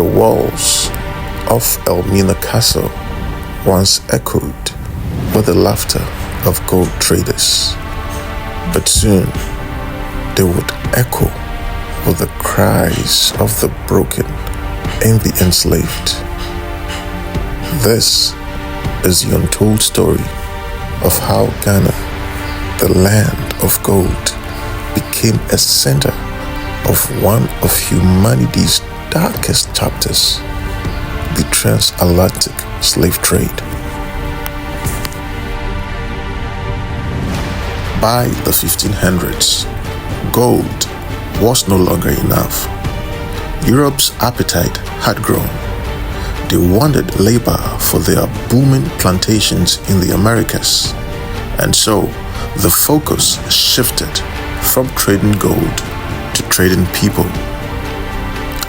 The walls of Elmina Castle once echoed with the laughter of gold traders, but soon they would echo with the cries of the broken and the enslaved. This is the untold story of how Ghana, the land of gold, became a center of one of humanity's darkest chapters, the transatlantic slave trade. By the 1500s, gold was no longer enough. Europe's appetite had grown. They wanted labor for their booming plantations in the Americas, and so the focus shifted from trading gold to trading people.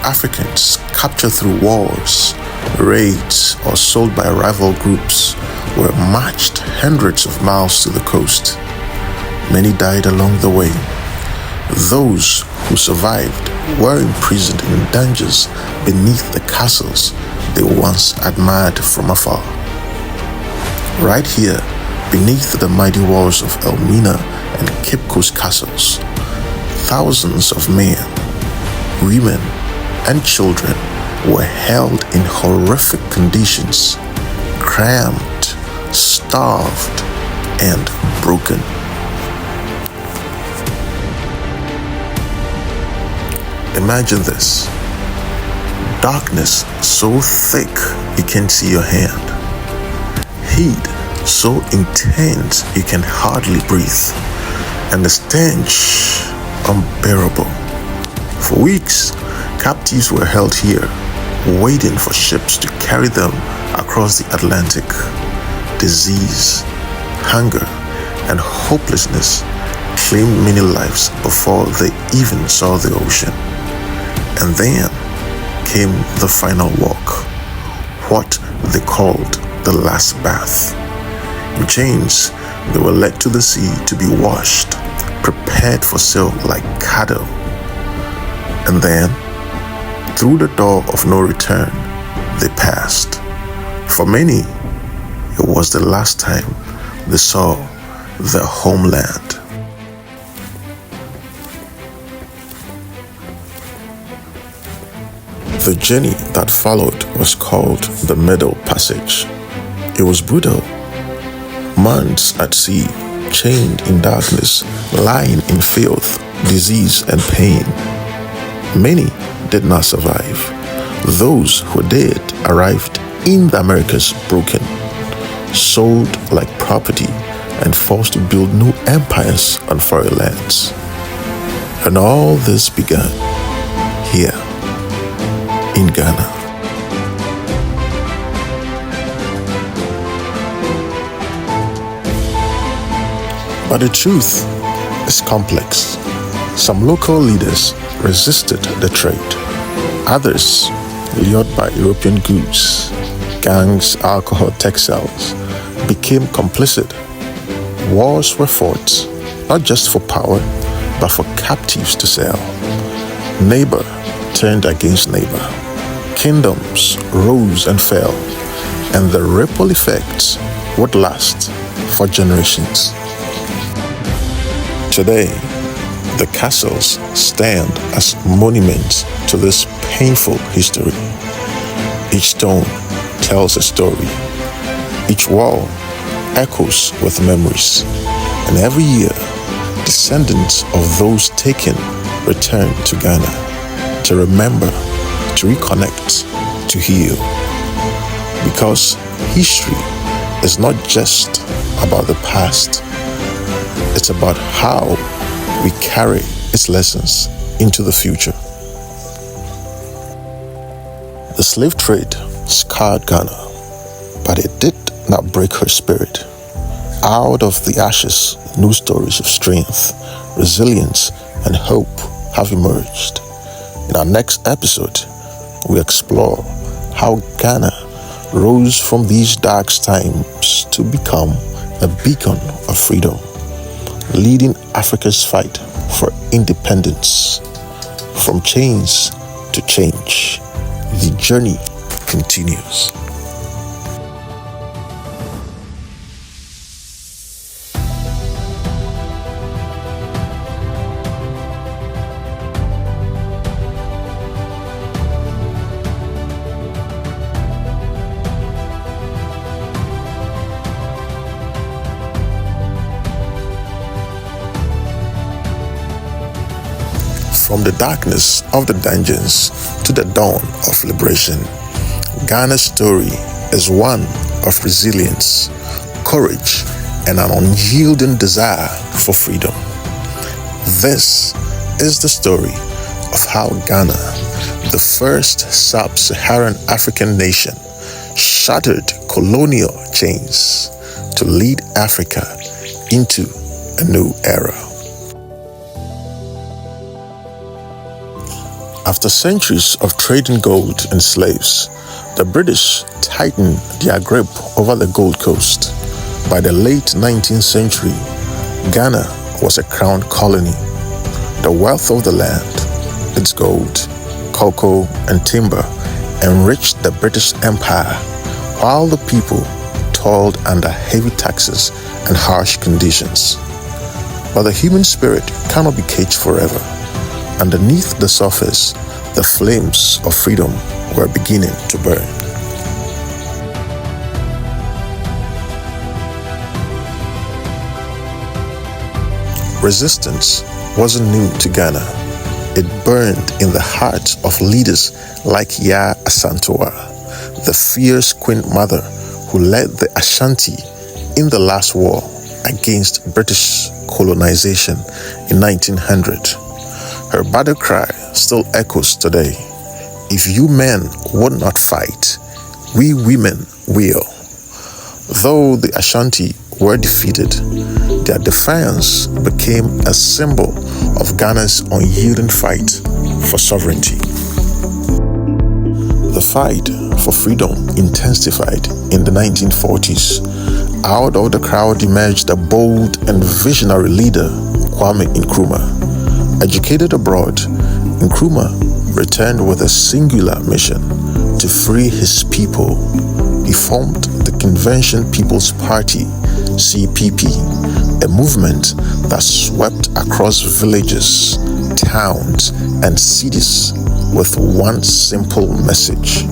Africans captured through wars, raids, or sold by rival groups were marched hundreds of miles to the coast. Many died along the way. Those who survived were imprisoned in dungeons beneath the castles they once admired from afar. Right here, beneath the mighty walls of Elmina and Cape Coast castles, thousands of men, women, and children were held in horrific conditions, cramped, starved, and broken. Imagine this. Darkness so thick you can't see your hand. Heat so intense you can hardly breathe. And the stench unbearable. For weeks, captives were held here, waiting for ships to carry them across the Atlantic. Disease, hunger, and hopelessness claimed many lives before they even saw the ocean. And then came the final walk, what they called the last bath. In chains, they were led to the sea to be washed, prepared for sale like cattle. And then, through the door of no return, they passed. For many, it was the last time they saw their homeland. The journey that followed was called the Middle Passage. It was brutal. Months at sea, chained in darkness, lying in filth, disease, and pain. Many did not survive. Those who did arrived in the Americas broken, sold like property, and forced to build new empires on foreign lands. And all this began here in Ghana. But the truth is complex. Some local leaders resisted the trade. Others, lured by European goods, gangs, alcohol, textiles, became complicit. Wars were fought, not just for power, but for captives to sell. Neighbor turned against neighbor. Kingdoms rose and fell, and the ripple effects would last for generations. Today, the castles stand as monuments to this painful history. Each stone tells a story. Each wall echoes with memories. And every year, descendants of those taken return to Ghana to remember, to reconnect, to heal. Because history is not just about the past, it's about how we carry its lessons into the future. The slave trade scarred Ghana, but it did not break her spirit. Out of the ashes, new stories of strength, resilience, and hope have emerged. In our next episode, we explore how Ghana rose from these dark times to become a beacon of freedom, leading Africa's fight for independence. From chains to change, the journey continues. From the darkness of the dungeons to the dawn of liberation, Ghana's story is one of resilience, courage, and an unyielding desire for freedom. This is the story of how Ghana, the first sub-Saharan African nation, shattered colonial chains to lead Africa into a new era. After centuries of trading gold and slaves, the British tightened their grip over the Gold Coast. By the late 19th century, Ghana was a crown colony. The wealth of the land, its gold, cocoa, and timber enriched the British Empire, while the people toiled under heavy taxes and harsh conditions. But the human spirit cannot be caged forever. Underneath the surface, the flames of freedom were beginning to burn. Resistance wasn't new to Ghana. It burned in the hearts of leaders like Yaa Asantewaa, the fierce Queen Mother who led the Ashanti in the last war against British colonization in 1900. Her battle cry still echoes today. If you men would not fight, we women will. Though the Ashanti were defeated, their defiance became a symbol of Ghana's unyielding fight for sovereignty. The fight for freedom intensified in the 1940s. Out of the crowd emerged a bold and visionary leader, Kwame Nkrumah. Educated abroad, Nkrumah returned with a singular mission to free his people. He formed the Convention People's Party, CPP, a movement that swept across villages, towns, and cities with one simple message: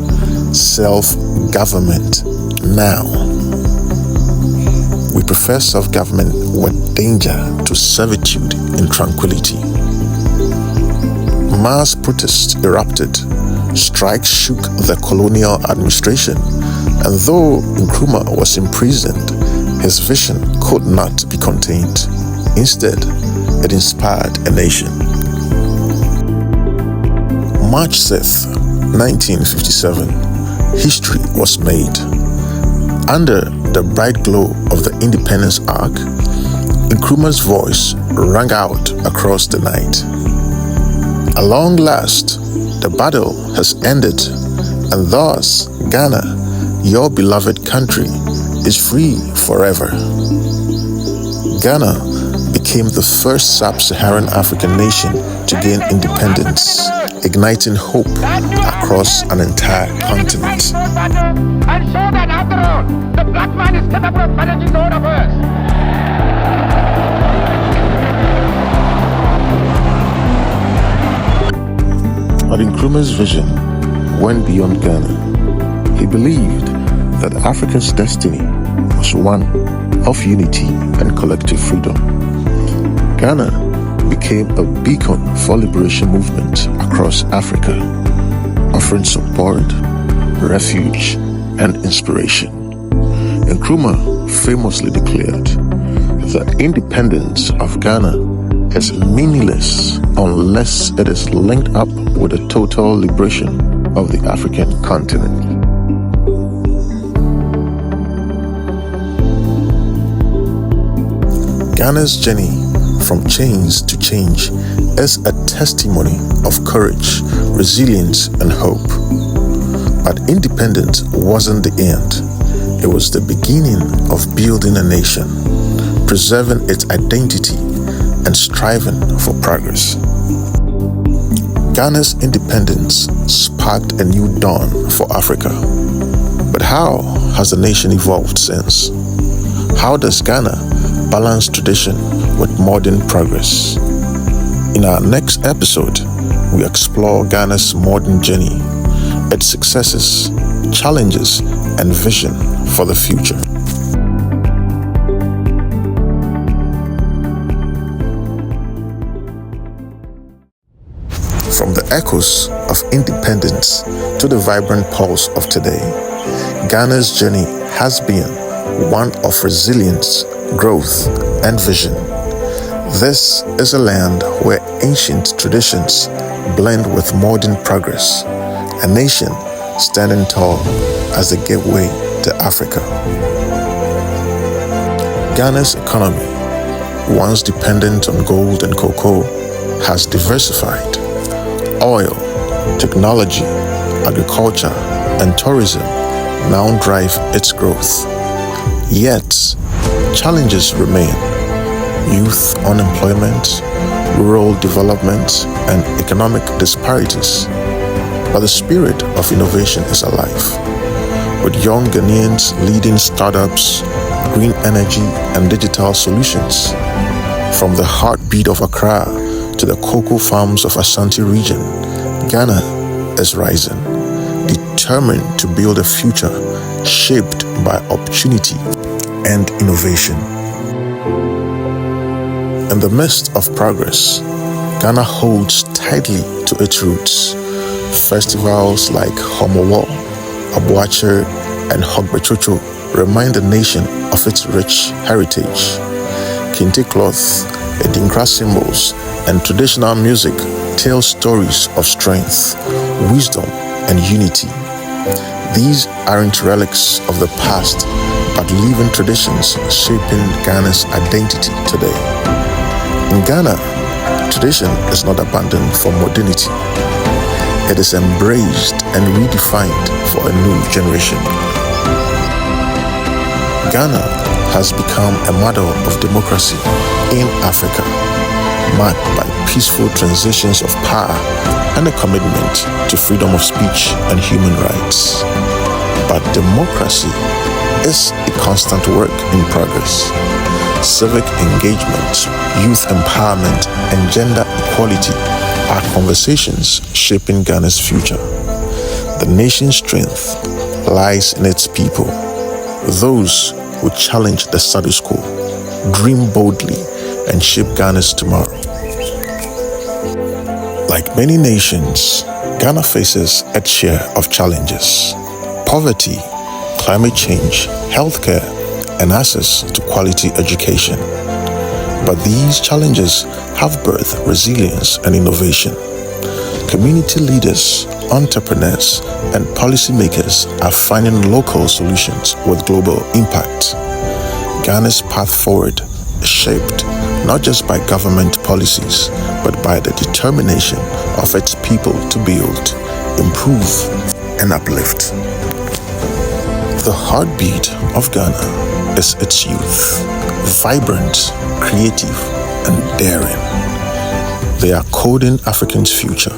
self-government now. We prefer self-government with danger to servitude in tranquility. Mass protests erupted. Strikes shook the colonial administration, and though Nkrumah was imprisoned, his vision could not be contained. Instead, it inspired a nation. March 6, 1957, history was made. Under the bright glow of the Independence Arc, Nkrumah's voice rang out across the night. At long last, the battle has ended, and thus Ghana, your beloved country, is free forever. Ghana became the first sub-Saharan African nation to gain independence, igniting hope across an entire continent. And show that after all, the black man is capable of managing the whole of us. But Nkrumah's vision went beyond Ghana. He believed that Africa's destiny was one of unity and collective freedom. Ghana became a beacon for liberation movement across Africa, offering support, refuge, and inspiration. Nkrumah famously declared, "The independence of Ghana is meaningless unless it is linked up with the total liberation of the African continent." Ghana's journey from chains to change is a testimony of courage, resilience, and hope. But independence wasn't the end. It was the beginning of building a nation, preserving its identity, and striving for progress. Ghana's independence sparked a new dawn for Africa. But how has the nation evolved since? How does Ghana balance tradition with modern progress? In our next episode, we explore Ghana's modern journey, its successes, challenges, and vision for the future. From the echoes of independence to the vibrant pulse of today, Ghana's journey has been one of resilience, growth, and vision. This is a land where ancient traditions blend with modern progress, a nation standing tall as a gateway to Africa. Ghana's economy, once dependent on gold and cocoa, has diversified. Oil, technology, agriculture, and tourism now drive its growth. Yet, challenges remain: youth unemployment, rural development, and economic disparities. But the spirit of innovation is alive, with young Ghanaians leading startups, green energy, and digital solutions. From the heartbeat of Accra to the cocoa farms of Ashanti region, Ghana is rising, determined to build a future shaped by opportunity and innovation. In the midst of progress, Ghana holds tightly to its roots. Festivals like Homowo, Abuacher, and Hogbechocho remind the nation of its rich heritage. Kente cloth, Edinkra symbols, and traditional music tell stories of strength, wisdom, and unity. These aren't relics of the past, but living traditions shaping Ghana's identity today. In Ghana, tradition is not abandoned for modernity. It is embraced and redefined for a new generation. Ghana has become a model of democracy in Africa, marked by peaceful transitions of power and a commitment to freedom of speech and human rights. But democracy is a constant work in progress. Civic engagement, youth empowerment, and gender equality are conversations shaping Ghana's future. The nation's strength lies in its people, those who challenge the status quo, dream boldly, and shape Ghana's tomorrow. Like many nations, Ghana faces its share of challenges: poverty, climate change, healthcare, and access to quality education. But these challenges have birthed resilience and innovation. Community leaders, entrepreneurs, and policymakers are finding local solutions with global impact. Ghana's path forward is shaped not just by government policies, but by the determination of its people to build, improve, and uplift. The heartbeat of Ghana is its youth, vibrant, creative, and daring. They are coding Africans' future,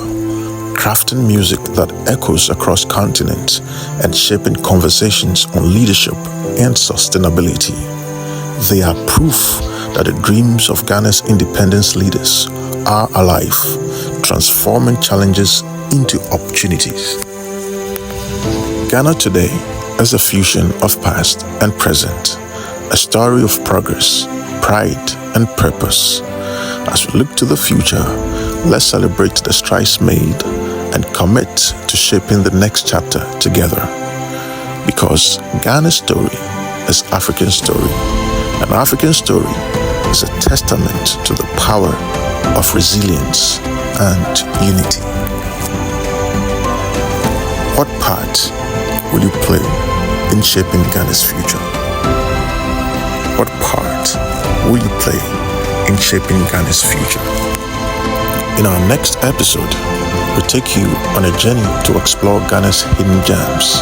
crafting music that echoes across continents, and shaping conversations on leadership and sustainability. They are proof that the dreams of Ghana's independence leaders are alive, transforming challenges into opportunities. Ghana today is a fusion of past and present, a story of progress, pride, and purpose. As we look to the future, let's celebrate the strides made and commit to shaping the next chapter together. Because Ghana's story is Africa's story, and African story is a testament to the power of resilience and unity. What part will you play in shaping Ghana's future? What part will you play in shaping Ghana's future? In our next episode, we take you on a journey to explore Ghana's hidden gems,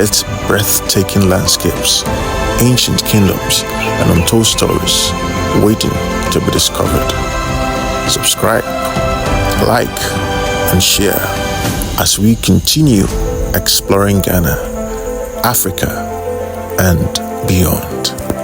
its breathtaking landscapes, ancient kingdoms, and untold stories waiting to be discovered. Subscribe, like, and share as we continue exploring Ghana, Africa, and beyond.